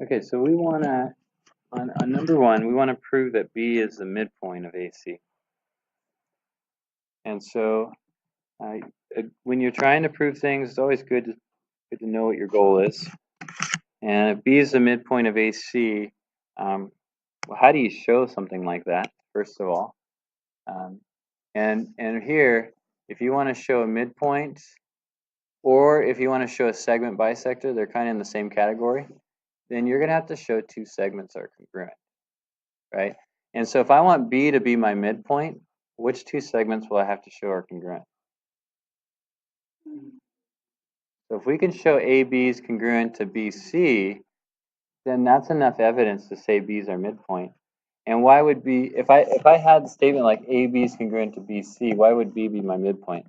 Okay, so we want to, on number one, we want to prove that B is the midpoint of AC. And so when you're trying to prove things, it's always good to know what your goal is. And if B is the midpoint of AC, well, how do you show something like that, first of all? And here, if you want to show a midpoint, or if you want to show a segment bisector, they're kind of in the same category, then you're going to have to show two segments are congruent, right? And so if I want B to be my midpoint, which two segments will I have to show are congruent? So if we can show AB is congruent to BC, then that's enough evidence to say B is our midpoint. And why would B, if I had a statement like AB is congruent to BC, why would B be my midpoint?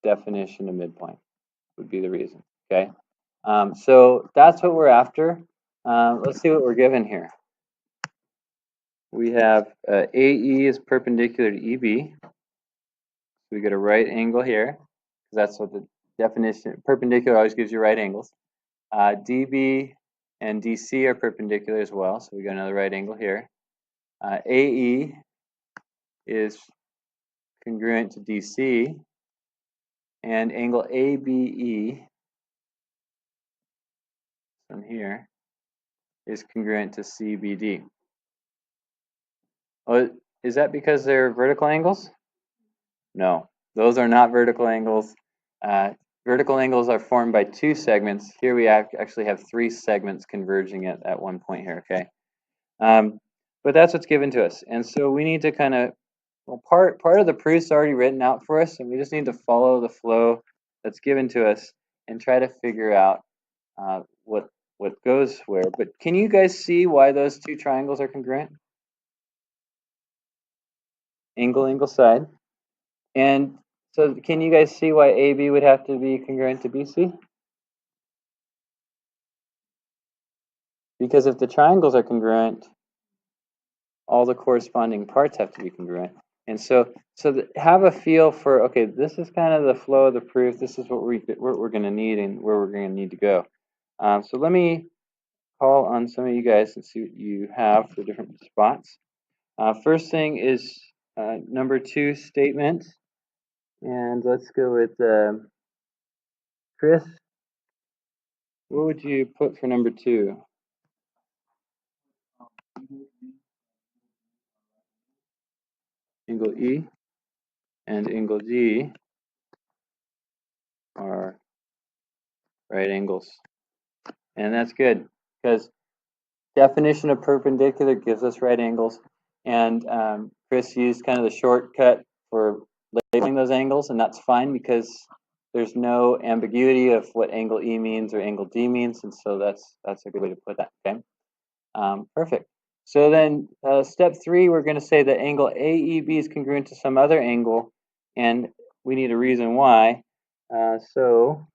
Definition of midpoint would be the reason, okay? So that's what we're after. Let's see what we're given here. We have AE is perpendicular to EB. So we get a right angle here, because that's what the definition, perpendicular always gives you right angles. DB and DC are perpendicular as well, so we got another right angle here. AE is congruent to DC, and angle ABE from here is congruent to CBD. Oh, is that because they're vertical angles? No, those are not vertical angles. Vertical angles are formed by two segments. Here we actually have three segments converging at one point here, okay? But that's what's given to us. And so we need to kind of, well, part of the proof's already written out for us, and we just need to follow the flow that's given to us and try to figure out what goes where. But can you guys see why those two triangles are congruent? Angle, angle, side. And so can you guys see why AB would have to be congruent to BC? Because if the triangles are congruent, all the corresponding parts have to be congruent. And so have a feel for, okay, this is kind of the flow of the proof. This is what we're going to need and where we're going to need to go. So let me call on some of you guys and see what you have for different spots. First thing is number 2 statement. And let's go with Chris. What would you put for number 2? Angle E and angle D are right angles. And that's good because definition of perpendicular gives us right angles. And Chris used kind of the shortcut for labeling those angles, and that's fine because there's no ambiguity of what angle E means or angle D means, and so that's a good way to put that, okay? Perfect. So then step 3, we're going to say that angle AEB is congruent to some other angle, and we need a reason why. So,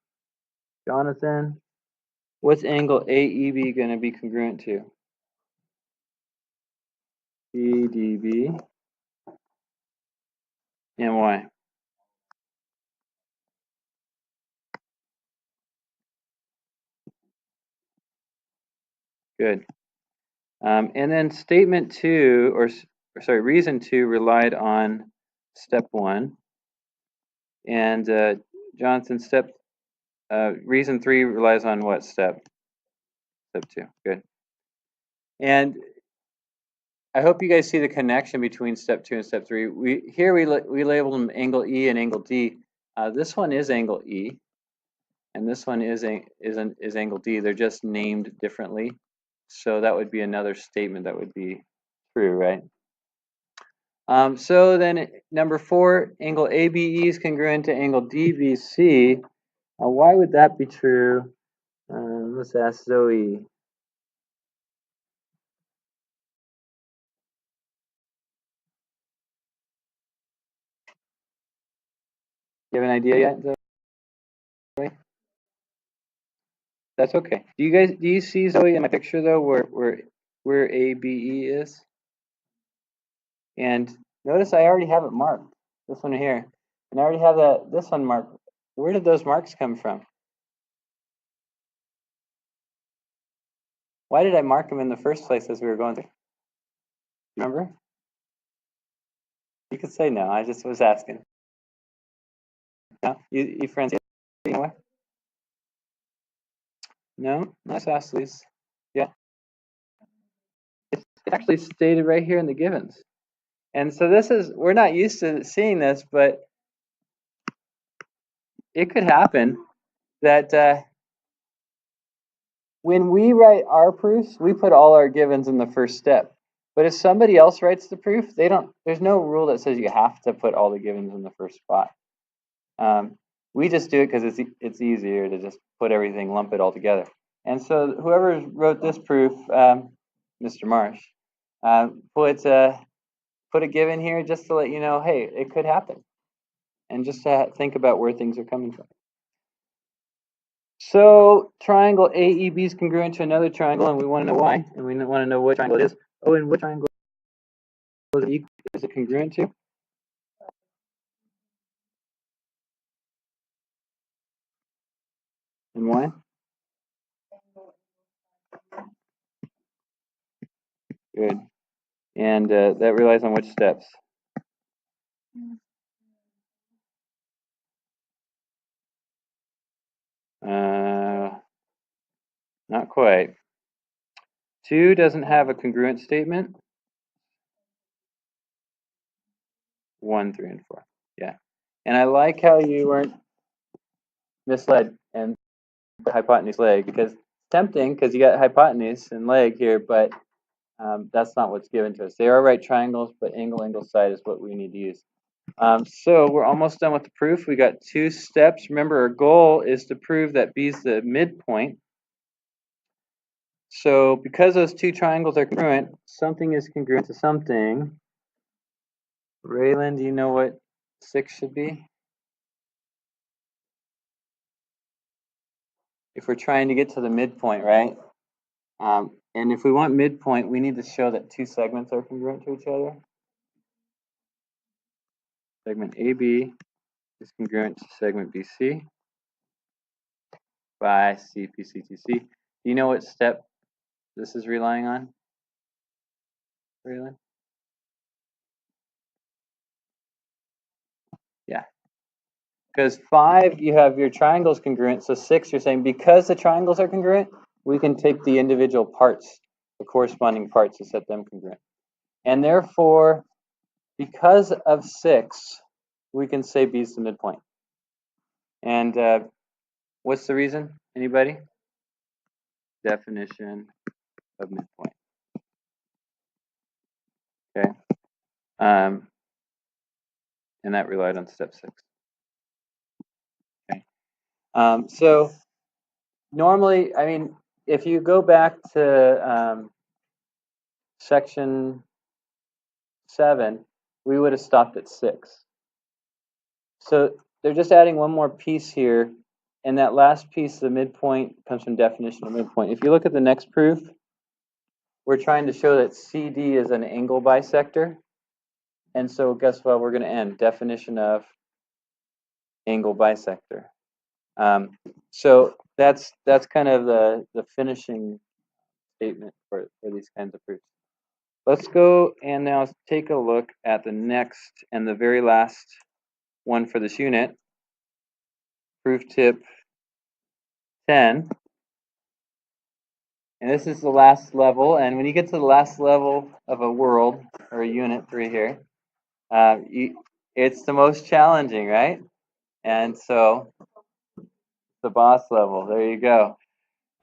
Jonathan, what's angle AEB going to be congruent to? EDB. And why? Good. And then statement 2, or sorry, reason 2 relied on step 1. And Jonathan, reason 3 relies on what step? Step 2. Good. And I hope you guys see the connection between step 2 and step 3. We labeled them angle E and angle D. This one is angle E, and this one is angle D. They're just named differently. So that would be another statement that would be true, right? So then number 4, angle ABE is congruent to angle DBC. Why would that be true? Let's ask Zoe. You have an idea yet, Zoe? That's okay. Do you see Zoe in my picture though, where ABE is? And notice I already have it marked. This one here, and I already have this one marked. Where did those marks come from? Why did I mark them in the first place as we were going through? Remember? You could say no. I just was asking. No, you friends. Anyway? No, not Sassley's. Yeah, it's actually stated right here in the givens. And so this is, we're not used to seeing this, but it could happen that when we write our proofs, we put all our givens in the first step. But if somebody else writes the proof, they don't. There's no rule that says you have to put all the givens in the first spot. We just do it because it's easier to just put everything, lump it all together. And so whoever wrote this proof, Mr. Marsh, put a given here just to let you know, hey, it could happen, and just to think about where things are coming from. So triangle AEB is congruent to another triangle, and we want to know why, and we want to know what triangle it is. Oh, and what triangle is it congruent to? And why? Good. And that relies on which steps? Not quite. 2 doesn't have a congruent statement. 1, 3, and 4. Yeah. And I like how you weren't misled and the hypotenuse leg, because it's tempting because you got hypotenuse and leg here, but that's not what's given to us. They are right triangles, but angle side is what we need to use. So we're almost done with the proof. We got 2 steps. Remember, our goal is to prove that B is the midpoint. So because those 2 triangles are congruent, something is congruent to something. Raylan, do you know what 6 should be? If we're trying to get to the midpoint, right? And if we want midpoint, we need to show that 2 segments are congruent to each other. Segment AB is congruent to segment BC by CPCTC. Do you know what step this is relying on, Raylan? Yeah. Because 5, you have your triangles congruent. So 6, you're saying because the triangles are congruent, we can take the individual parts, the corresponding parts, and set them congruent. And therefore, because of 6, we can say B is the midpoint. And what's the reason? Anybody? Definition of midpoint. Okay. And that relied on step 6. Okay. So normally, I mean, if you go back to section 7, we would have stopped at 6. So they're just adding one more piece here, and that last piece, the midpoint, comes from definition of midpoint. If you look at the next proof, we're trying to show that CD is an angle bisector. And so guess what? We're going to end definition of angle bisector. So that's kind of the finishing statement for these kinds of proofs. Let's go and now take a look at the next and the very last one for this unit, proof tip 10. And this is the last level. And when you get to the last level of a world or a unit 3 here, it's the most challenging, right? And so the boss level, there you go.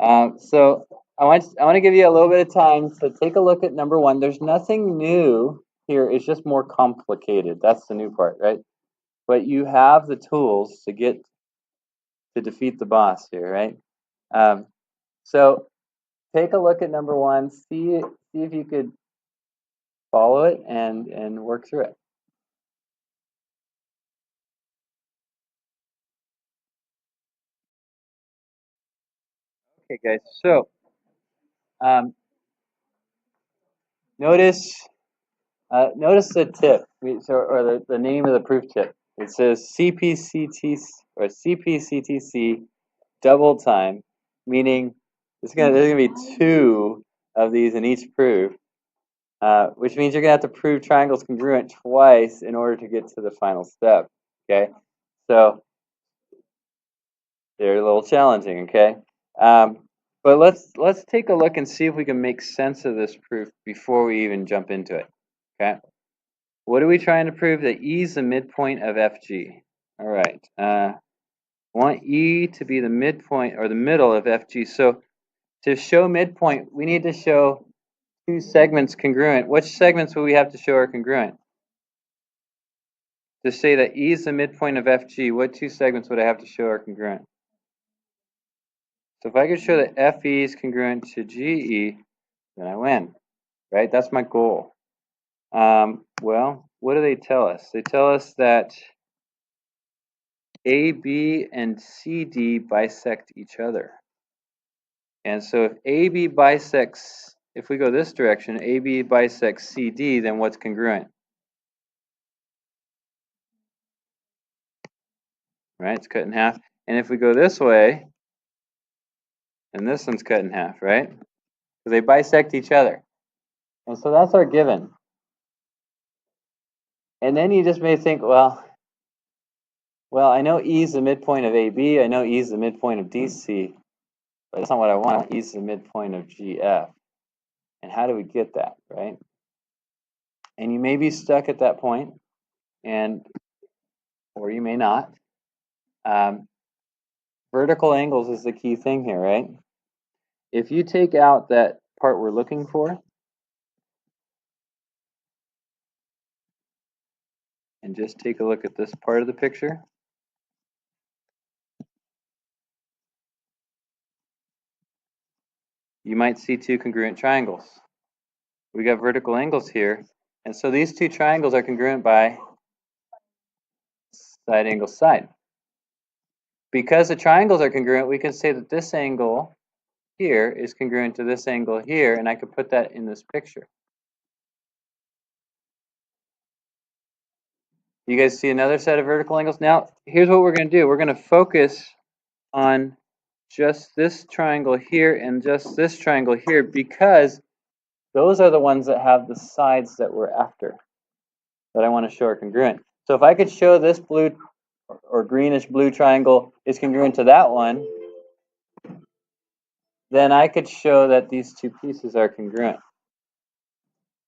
So I want to give you a little bit of time to take a look at number 1. There's nothing new here. It's just more complicated. That's the new part, right? But you have the tools to defeat the boss here, right? So take a look at number 1. See if you could follow it and work through it. Okay, guys. So notice the tip, or the name of the proof tip. It says CPCTC or CPCTC double time, meaning There's gonna be 2 of these in each proof, which means you're gonna have to prove triangles congruent twice in order to get to the final step. Okay, so they're a little challenging. Okay, but let's take a look and see if we can make sense of this proof before we even jump into it. Okay, what are we trying to prove? That E is the midpoint of FG. All right. Want E to be the midpoint or the middle of FG. So to show midpoint, we need to show 2 segments congruent. Which segments will we have to show are congruent? To say that E is the midpoint of FG, what 2 segments would I have to show are congruent? So if I could show that FE is congruent to GE, then I win, right? That's my goal. Well, what do they tell us? They tell us that AB and CD bisect each other. And so if AB bisects, if we go this direction, AB bisects CD, then what's congruent? Right, it's cut in half. And if we go this way, then this one's cut in half, right? So they bisect each other. And so that's our given. And then you just may think, well, I know E is the midpoint of AB, I know E is the midpoint of DC, but that's not what I want. E is the midpoint of GF. And how do we get that, right? And you may be stuck at that point, or you may not. Vertical angles is the key thing here, right? If you take out that part we're looking for, and just take a look at this part of the picture, you might see 2 congruent triangles. We got vertical angles here, and so these 2 triangles are congruent by side angle side. Because the triangles are congruent, we can say that this angle here is congruent to this angle here, and I could put that in this picture. You guys see another set of vertical angles? Now, here's what we're going to do. We're going to focus on just this triangle here and just this triangle here, because those are the ones that have the sides that we're after, that I want to show are congruent. So if I could show this blue or greenish blue triangle is congruent to that one, then I could show that these 2 pieces are congruent.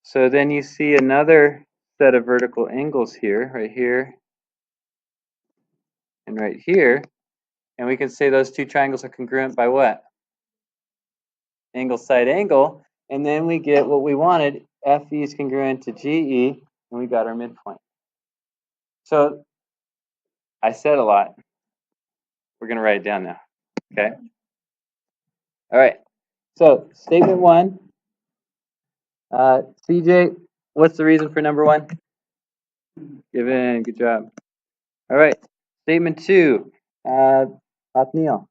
So then you see another set of vertical angles here, right here, and right here, and we can say those 2 triangles are congruent by what? Angle side angle, and then we get what we wanted. FE is congruent to GE, and we got our midpoint. So I said a lot. We're going to write it down now. Okay? All right. So statement 1. CJ, what's the reason for number 1? Given. Good job. All right. Statement 2. Othniel.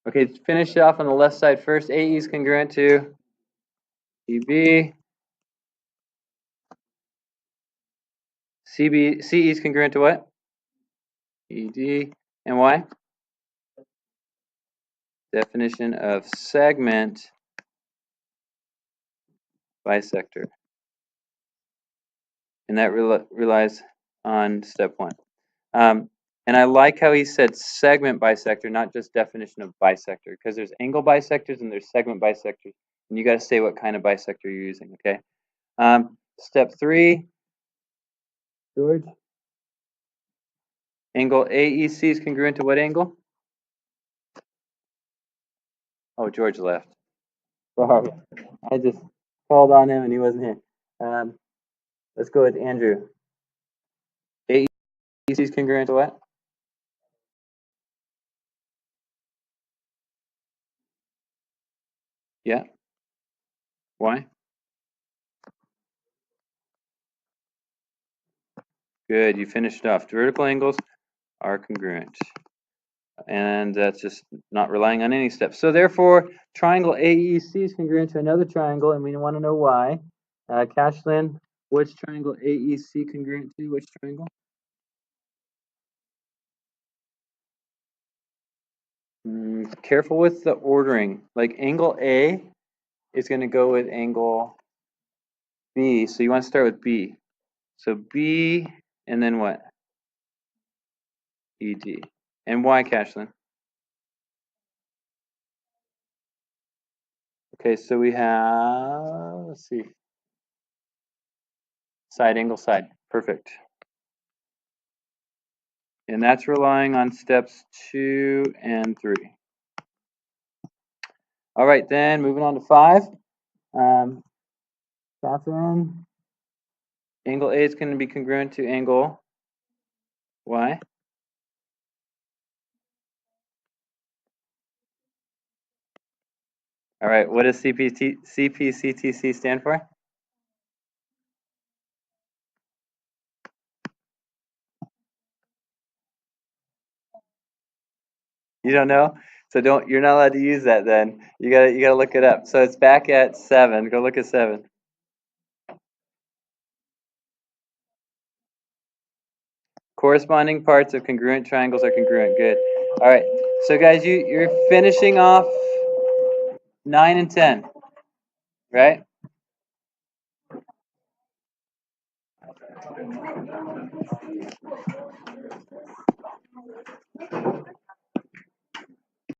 Okay, finish it off on the left side first. AE is congruent to EB. CE is congruent to what? ED. And why? Definition of segment bisector. And that relies on step 1. And I like how he said segment bisector, not just definition of bisector, because there's angle bisectors and there's segment bisectors. And you got to say what kind of bisector you're using, okay? Step 3, George. Angle AEC is congruent to what angle? Oh, George left. Sorry, I just called on him and he wasn't here. Let's go with Andrew. AEC is congruent to what? Yeah. Why? Good, you finished off. Vertical angles are congruent. And that's just not relying on any steps. So therefore, triangle AEC is congruent to another triangle, and we want to know why. Cashlyn, which triangle AEC congruent to which triangle? Careful with the ordering. Like angle A is going to go with angle B, so you want to start with B. So B, and then what? ED. And why, Cashlyn? Okay, so we have, let's see, side angle side. Perfect. And that's relying on steps 2 and 3. All right, then moving on to 5. Catherine, angle A is going to be congruent to angle Y. All right, what does CPCTC stand for? You don't know? So you're not allowed to use that then. You gotta look it up. So it's back at 7. Go look at 7. Corresponding parts of congruent triangles are congruent. Good. All right. So guys, you're finishing off 9 and 10, right?